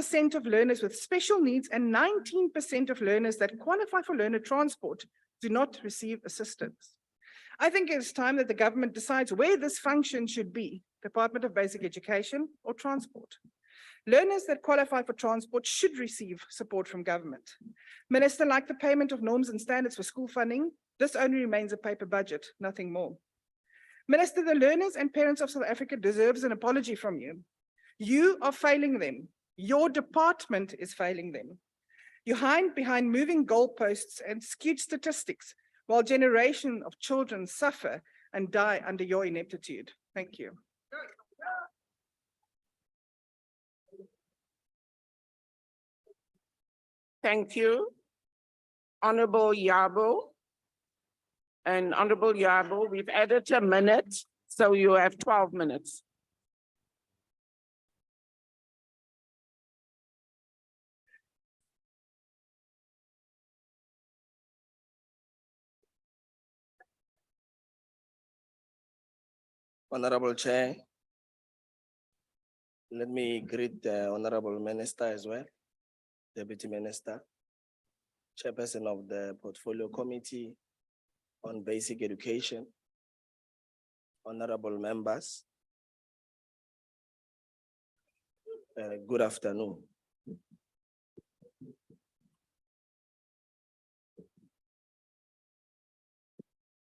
20% of learners with special needs and 19% of learners that qualify for learner transport do not receive assistance. I think it's time that the government decides where this function should be, Department of Basic Education or Transport. Learners that qualify for transport should receive support from government. Minister, like the payment of norms and standards for school funding, this only remains a paper budget, nothing more. Minister, the learners and parents of South Africa deserves an apology from you. You are failing them. Your department is failing them. You hide behind moving goalposts and skewed statistics while generations of children suffer and die under your ineptitude. Thank you. Thank you. Honorable Yabo. And Honorable Yabo, we've added a minute, so you have 12 minutes. Honorable Chair, let me greet the Honorable Minister as well, Deputy Minister, Chairperson of the Portfolio Committee on Basic Education, honorable members. Good afternoon.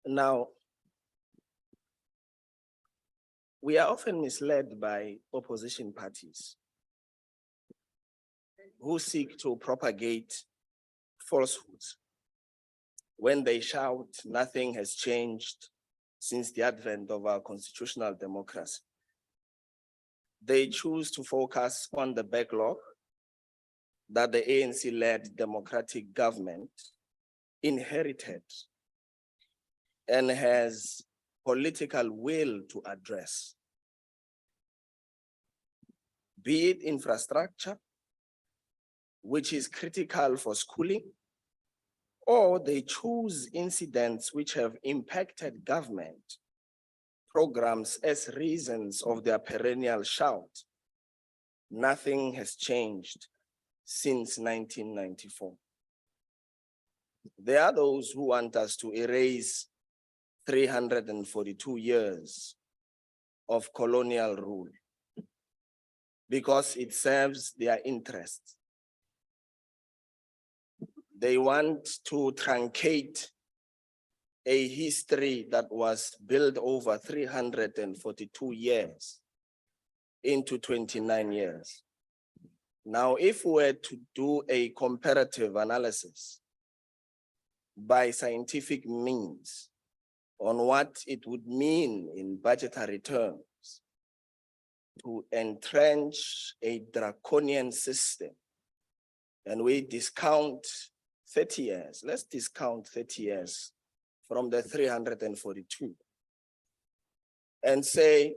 Now, we are often misled by opposition parties who seek to propagate falsehoods when they shout nothing has changed since the advent of our constitutional democracy. They choose to focus on the backlog that the ANC-led democratic government inherited and has political will to address, be it infrastructure, which is critical for schooling, or they choose incidents which have impacted government programs as reasons of their perennial shout. Nothing has changed since 1994. There are those who want us to erase 342 years of colonial rule because it serves their interests. They want to truncate a history that was built over 342 years into 29 years. Now, if we were to do a comparative analysis by scientific means on what it would mean in budgetary terms to entrench a draconian system, and we discount 30 years, let's discount 30 years from the 342 and say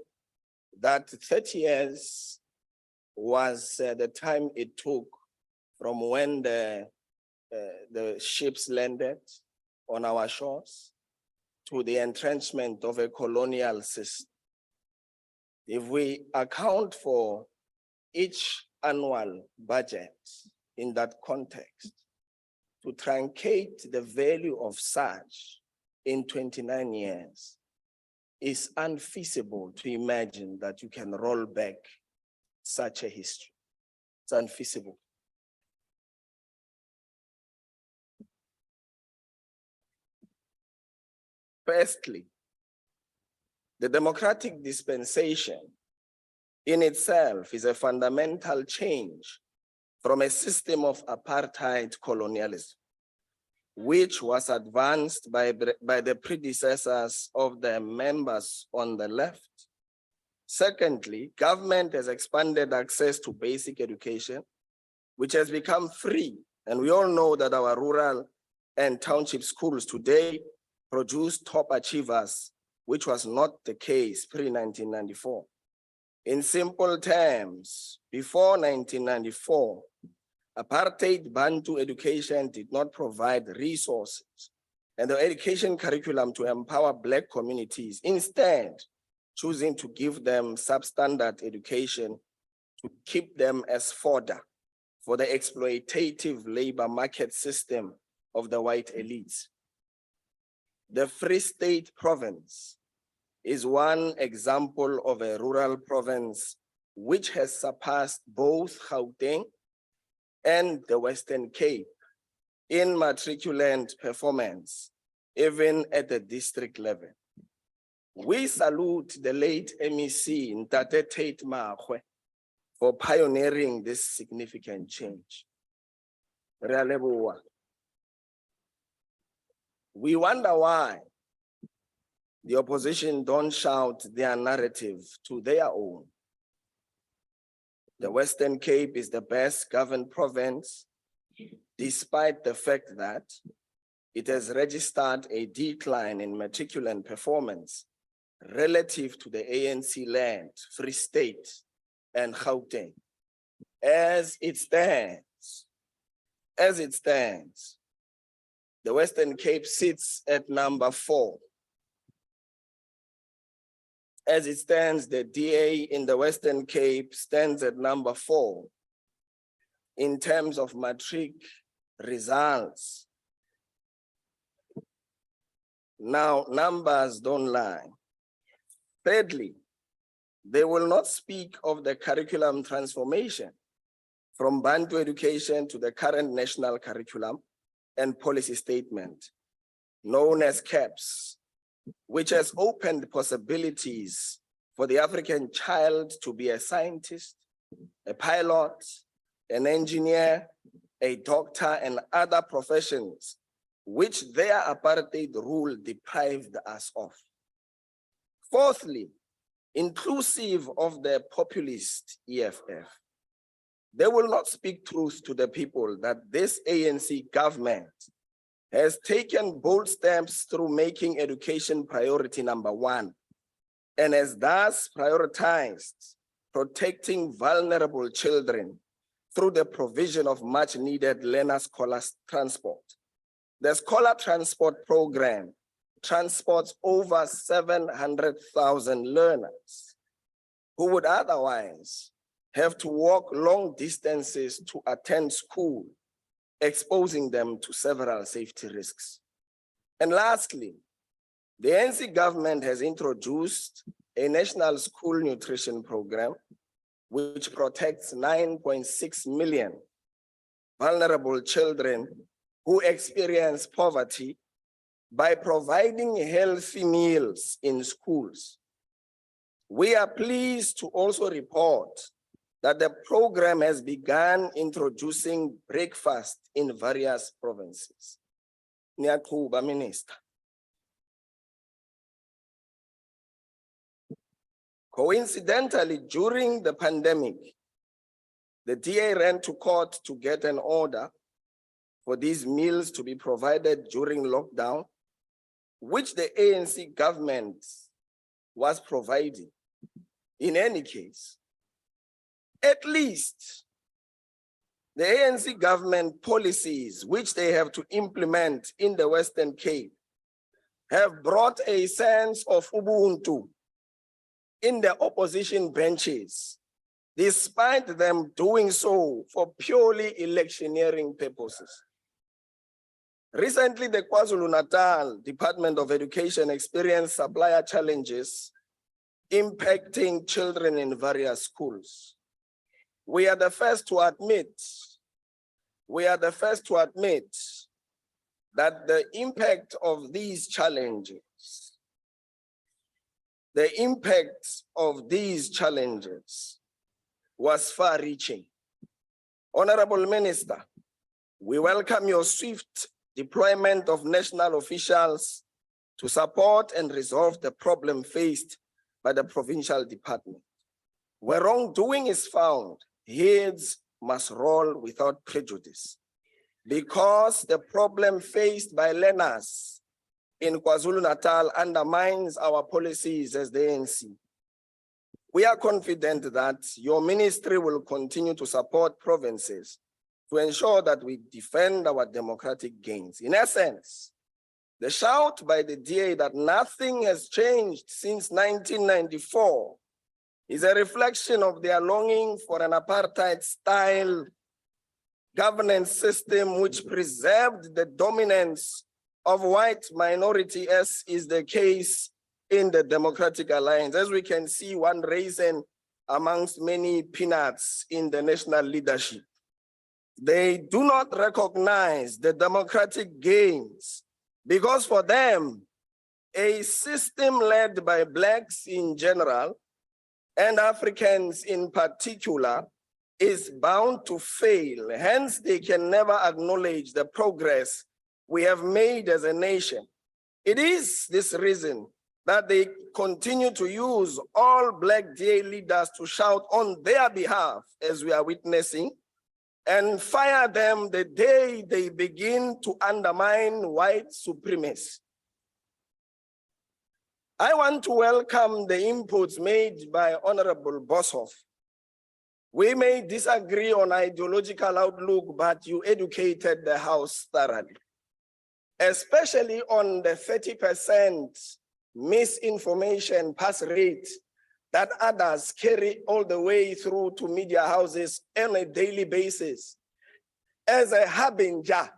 that 30 years was the time it took from when the ships landed on our shores to the entrenchment of a colonial system. If we account for each annual budget in that context, to truncate the value of such in 29 years is unfeasible to imagine that you can roll back such a history. It's unfeasible. Firstly, the democratic dispensation in itself is a fundamental change from a system of apartheid colonialism, which was advanced by the predecessors of the members on the left. Secondly, government has expanded access to basic education, which has become free. And we all know that our rural and township schools today produce top achievers, which was not the case pre-1994. In simple terms, before 1994, apartheid Bantu education did not provide resources and the education curriculum to empower Black communities, instead choosing to give them substandard education to keep them as fodder for the exploitative labor market system of the white elites. The Free State province is one example of a rural province which has surpassed both Gauteng and the Western Cape in matriculant performance, even at the district level. We salute the late MEC Ntate Tate Maagwe for pioneering this significant change. Re a leboha. We wonder why the opposition don't shout their narrative to their own. The Western Cape is the best governed province, despite the fact that it has registered a decline in matriculant performance relative to the ANC land, Free State, and Gauteng. As it stands, the Western Cape sits at number 4. As it stands, the DA in the Western Cape stands at number 4 in terms of matric results. Now, numbers don't lie. Thirdly, they will not speak of the curriculum transformation from Bantu education to the current national curriculum and policy statement, known as CAPS, which has opened possibilities for the African child to be a scientist, a pilot, an engineer, a doctor, and other professions which their apartheid rule deprived us of. Fourthly, inclusive of the populist EFF, they will not speak truth to the people that this ANC government has taken bold steps through making education priority number 1, and has thus prioritized protecting vulnerable children through the provision of much needed learner scholar transport. The Scholar Transport Program transports over 700,000 learners who would otherwise have to walk long distances to attend school, exposing them to several safety risks. And lastly, the ANC government has introduced a national school nutrition program which protects 9.6 million vulnerable children who experience poverty by providing healthy meals in schools. We are pleased to also report that the program has begun introducing breakfast in various provinces. Niyaqhuba, Minister. Coincidentally, during the pandemic, the DA ran to court to get an order for these meals to be provided during lockdown, which the ANC government was providing. In any case, at least the ANC government policies, which they have to implement in the Western Cape, have brought a sense of Ubuntu in the opposition benches, despite them doing so for purely electioneering purposes. Recently, the KwaZulu-Natal Department of Education experienced supplier challenges impacting children in various schools. We are the first to admit that the impact of these challenges was far-reaching. Honorable Minister, we welcome your swift deployment of national officials to support and resolve the problem faced by the provincial department. Where wrongdoing is found, heads must roll without prejudice, because the problem faced by learners in KwaZulu-Natal undermines our policies as the ANC. We are confident that your ministry will continue to support provinces to ensure that we defend our democratic gains. In essence, the shout by the DA that nothing has changed since 1994 is a reflection of their longing for an apartheid-style governance system which preserved the dominance of white minority, as is the case in the Democratic Alliance. As we can see, one raisin amongst many peanuts in the national leadership. They do not recognize the democratic gains because for them, a system led by Blacks in general and Africans in particular is bound to fail. Hence, they can never acknowledge the progress we have made as a nation. It is this reason that they continue to use all Black DA leaders to shout on their behalf, as we are witnessing, and fire them the day they begin to undermine white supremacy. I want to welcome the inputs made by Honorable Boshoff. We may disagree on ideological outlook, but you educated the House thoroughly, especially on the 30% misinformation pass rate that others carry all the way through to media houses on a daily basis as a harbinger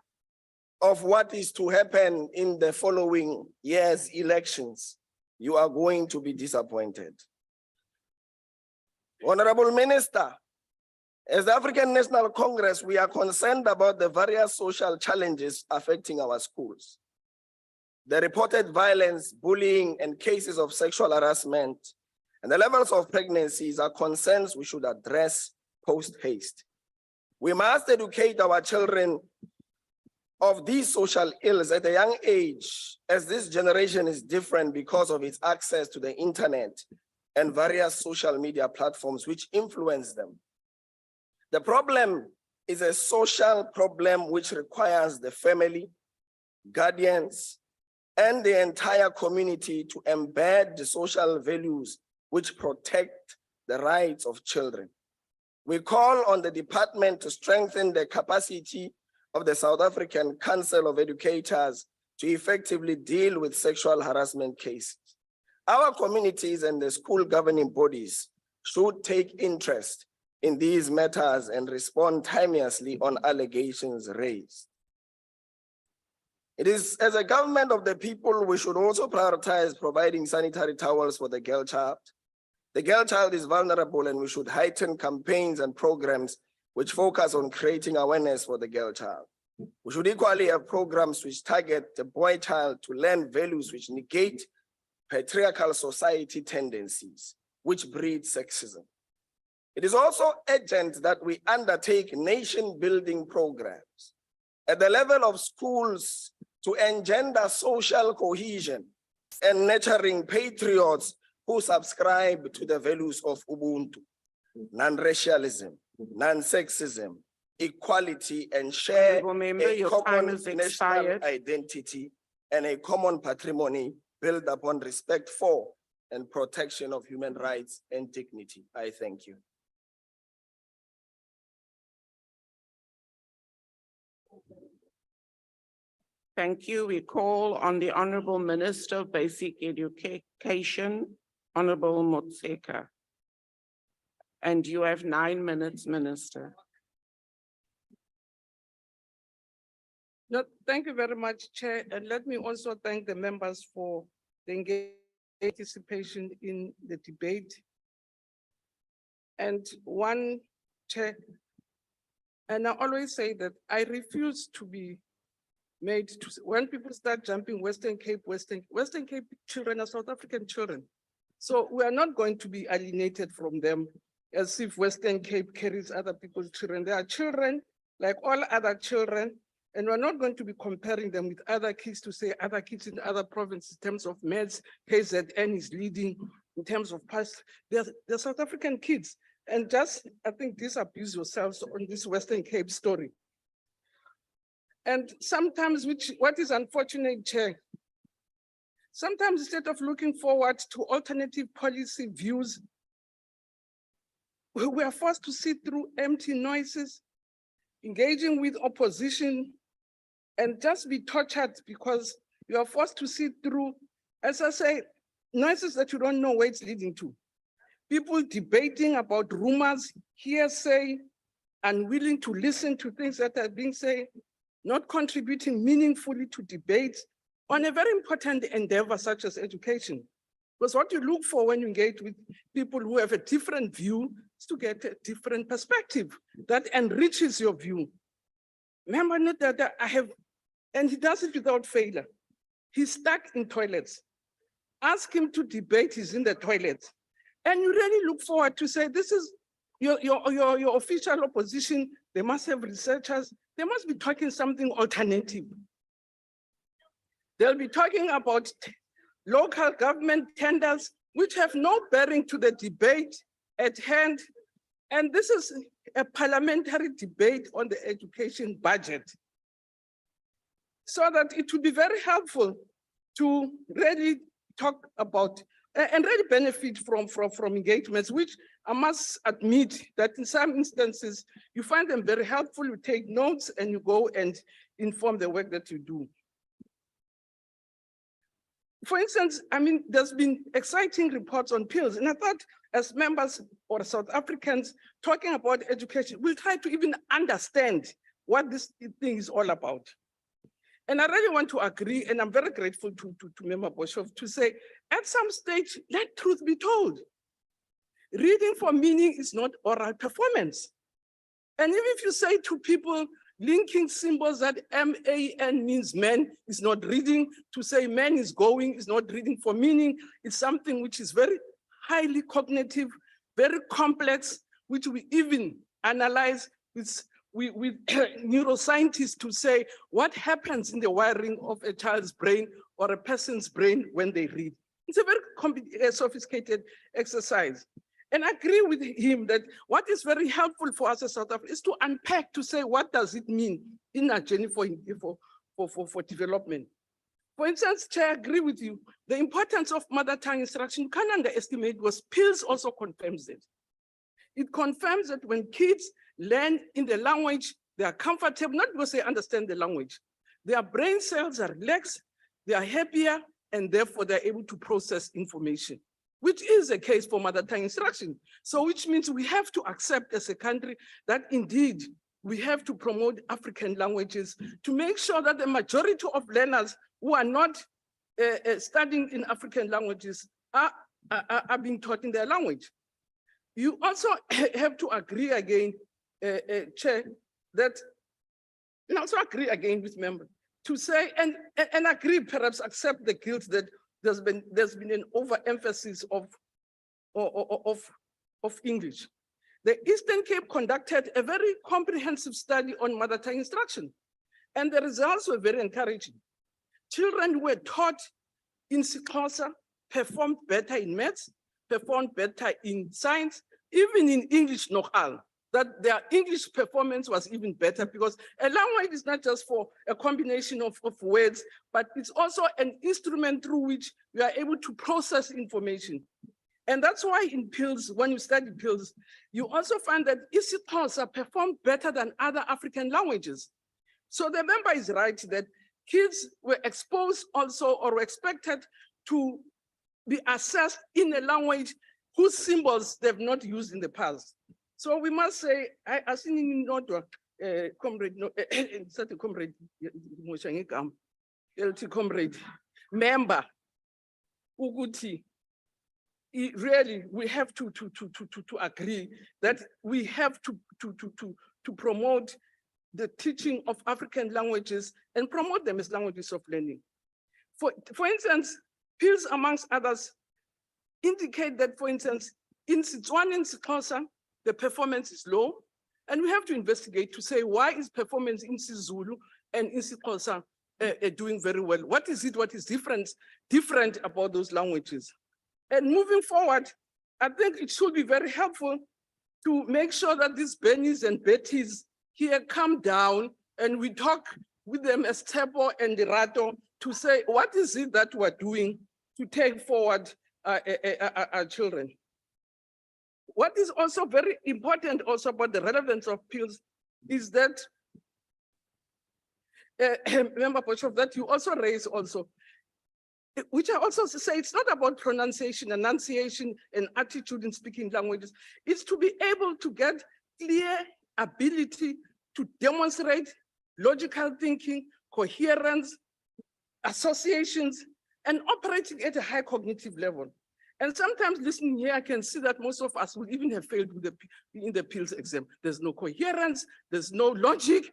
of what is to happen in the following year's elections. You are going to be disappointed. Honorable Minister, as the African National Congress, we are concerned about the various social challenges affecting our schools. The reported violence, bullying, and cases of sexual harassment, and the levels of pregnancies are concerns we should address post-haste. We must educate our children of these social ills at a young age, as this generation is different because of its access to the internet and various social media platforms which influence them. The problem is a social problem which requires the family, guardians, and the entire community to embed the social values which protect the rights of children. We call on the department to strengthen the capacity of the South African Council of Educators to effectively deal with sexual harassment cases. Our communities and the school governing bodies should take interest in these matters and respond timeously on allegations raised. It is as a government of the people, we should also prioritize providing sanitary towels for the girl child. The girl child is vulnerable and we should heighten campaigns and programs which focus on creating awareness for the girl child. We should equally have programs which target the boy child to learn values which negate patriarchal society tendencies, which breed sexism. It is also urgent that we undertake nation-building programs at the level of schools to engender social cohesion and nurturing patriots who subscribe to the values of Ubuntu, non-racialism, non-sexism, equality, and share a common national identity and a common patrimony built upon respect for and protection of human rights and dignity. I thank you. Thank you. We call on the Honorable Minister of Basic Education, Honorable Motseka. And you have 9 minutes, Minister. No, thank you very much, Chair. And let me also thank the members for the engaged participation in the debate. And one, Chair, and I always say that I refuse to be made to, when people start jumping Western Cape children are South African children. So we are not going to be alienated from them as if Western Cape carries other people's children. They are children like all other children, and we're not going to be comparing them with other kids to say other kids in other provinces in terms of meds, KZN is leading in terms of past. They're South African kids. And just, I think, disabuse yourselves on this Western Cape story. And sometimes, what is unfortunate, Chair, sometimes instead of looking forward to alternative policy views, we are forced to sit through empty noises, engaging with opposition, and just be tortured because you are forced to sit through, as I say, noises that you don't know where it's leading to. People debating about rumors, hearsay, unwilling to listen to things that are being said, not contributing meaningfully to debates on a very important endeavor such as education. Because what you look for when you engage with people who have a different view is to get a different perspective that enriches your view. Remember not that I have, and he does it without failure. He's stuck in toilets. Ask him to debate, he's in the toilet. And you really look forward to say, this is your official opposition. They must have researchers. They must be talking something alternative. They'll be talking about local government tenders, which have no bearing to the debate at hand. And this is a parliamentary debate on the education budget. So that it would be very helpful to really talk about and really benefit from engagements, which I must admit that in some instances, you find them very helpful, you take notes and you go and inform the work that you do. For instance, I mean, there's been exciting reports on pills, and I thought as members or South Africans talking about education, we'll try to even understand what this thing is all about. And I really want to agree, and I'm very grateful to Member Boshoff to say, at some stage, let truth be told. Reading for meaning is not oral performance. And even if you say to people, linking symbols that M-A-N means man is not reading, to say man is going is not reading for meaning, it's something which is very highly cognitive, very complex, which we even analyze with neuroscientists to say what happens in the wiring of a child's brain or a person's brain when they read. It's a very sophisticated exercise. And I agree with him that what is very helpful for us as South Africa is to unpack, to say, what does it mean in our journey for development? For instance, Chair, I agree with you. The importance of mother tongue instruction, you can't underestimate, because PILS also confirms it. It confirms that when kids learn in the language, they are comfortable, not because they understand the language. Their brain cells are relaxed, they are happier, and therefore they're able to process information, which is the case for mother tongue instruction. So which means we have to accept as a country that indeed we have to promote African languages to make sure that the majority of learners who are not studying in African languages are being taught in their language. You also have to agree again, Chair, that, and also agree again with members, to say, and agree, perhaps accept the guilt that there's been an overemphasis of English. The Eastern Cape conducted a very comprehensive study on mother tongue instruction, and the results were very encouraging. Children who were taught in Xhosa performed better in maths, performed better in science, even in English nogal, that their English performance was even better, because a language is not just for a combination of words, but it's also an instrument through which you are able to process information. And that's why in PILS, when you study PILS, you also find that isiXhosa performed better than other African languages. So the member is right that kids were exposed also, or were expected to be assessed in a language whose symbols they've not used in the past. So we must say, I think in order, comrade, comrade, member, Uguti, really, we have to agree that we have to promote the teaching of African languages and promote them as languages of learning. For instance, PILS, amongst others, indicate that, for instance, in Setswana and Xhosa, the performance is low, and we have to investigate to say, why is performance in Zulu and in Xhosa doing very well? What is it, what is different about those languages? And moving forward, I think it should be very helpful to make sure that these Bennies and Betties here come down and we talk with them as Tepo and Rato to say, what is it that we're doing to take forward our children? What is also very important also about the relevance of PILS is that, Member Boshoff, that you also raise also, which I also say, it's not about pronunciation, enunciation, and attitude in speaking languages. It's to be able to get clear ability to demonstrate logical thinking, coherence, associations, and operating at a high cognitive level. And sometimes listening here, I can see that most of us will even have failed with in the PILS exam. There's no coherence, there's no logic.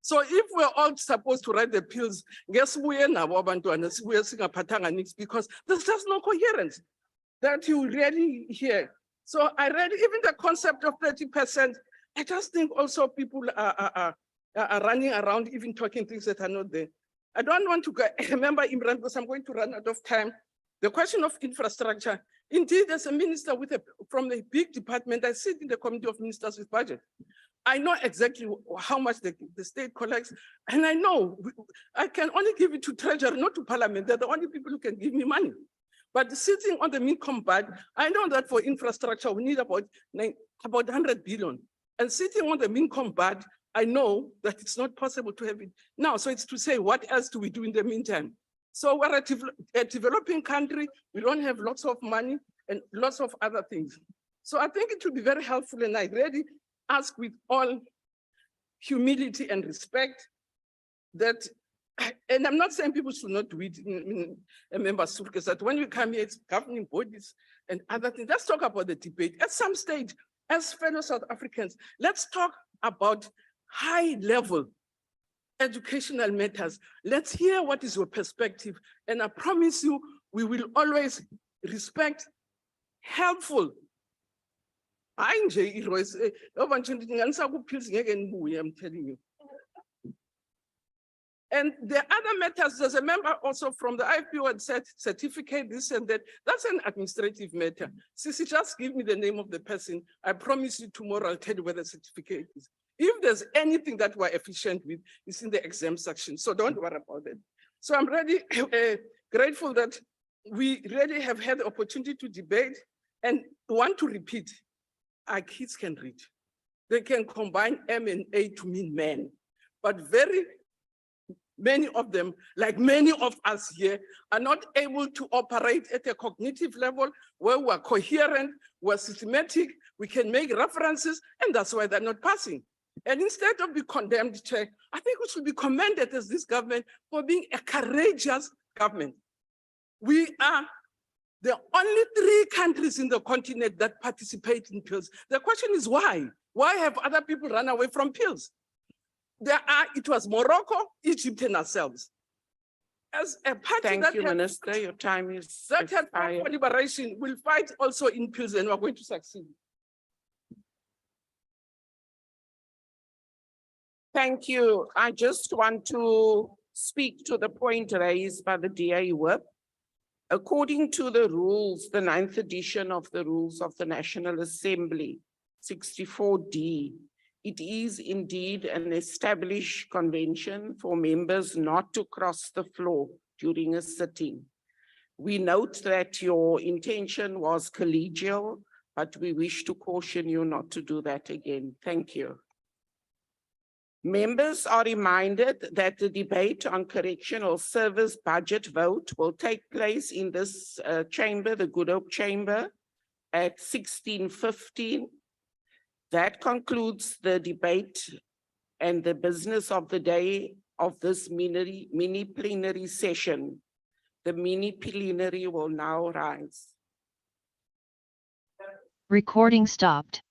So if we're all supposed to write the PILS, guess because there's just no coherence that you really hear. So I read even the concept of 30%. I just think also people are running around even talking things that are not there. I don't want to remember Imran because I'm going to run out of time. The question of infrastructure. Indeed, as a minister from a big department, I sit in the committee of ministers with budget. I know exactly how much the state collects, and I know I can only give it to treasury, not to parliament. They're the only people who can give me money. But sitting on the Mincom budget, I know that for infrastructure, we need about 100 billion. And sitting on the Mincom budget, I know that it's not possible to have it now. So it's to say, what else do we do in the meantime? So we're a developing country. We don't have lots of money and lots of other things. So I think it would be very helpful, and I really ask with all humility and respect that, and I'm not saying people should not do it in a member circus, that when we come here, it's governing bodies and other things. Let's talk about the debate. At some stage, as fellow South Africans, let's talk about high level educational matters. Let's hear what is your perspective. And I promise you, we will always respect, helpful. I'm telling you. And the other matters, there's a member also from the IPO had said certificate this and that. That's an administrative matter. Sissy, just give me the name of the person. I promise you tomorrow I'll tell you where the certificate is. If there's anything that we're efficient with, it's in the exam section. So don't worry about it. So I'm really grateful that we really have had the opportunity to debate, and want to repeat, our kids can read. They can combine M and A to mean man, but very many of them, like many of us here, are not able to operate at a cognitive level where we're coherent, we're systematic, we can make references, and that's why they're not passing. And instead of being condemned, Chair, I think we should be commended as this government for being a courageous government. We are the only 3 countries in the continent that participate in PILS. The question is why? Why have other people run away from PILS? It was Morocco, Egypt, and ourselves. As a party Thank you, Minister. Your time is that had expired. for liberation will fight also in PILS, and we're going to succeed. Thank you. I just want to speak to the point raised by the DA Whip. According to the rules, the 9th edition of the Rules of the National Assembly, 64D, it is indeed an established convention for members not to cross the floor during a sitting. We note that your intention was collegial, but we wish to caution you not to do that again. Thank you. Members are reminded that the debate on correctional service budget vote will take place in this chamber, the Good Hope Chamber, at 16:15. That concludes the debate and the business of the day of this mini plenary session. The mini plenary will now rise. Recording stopped.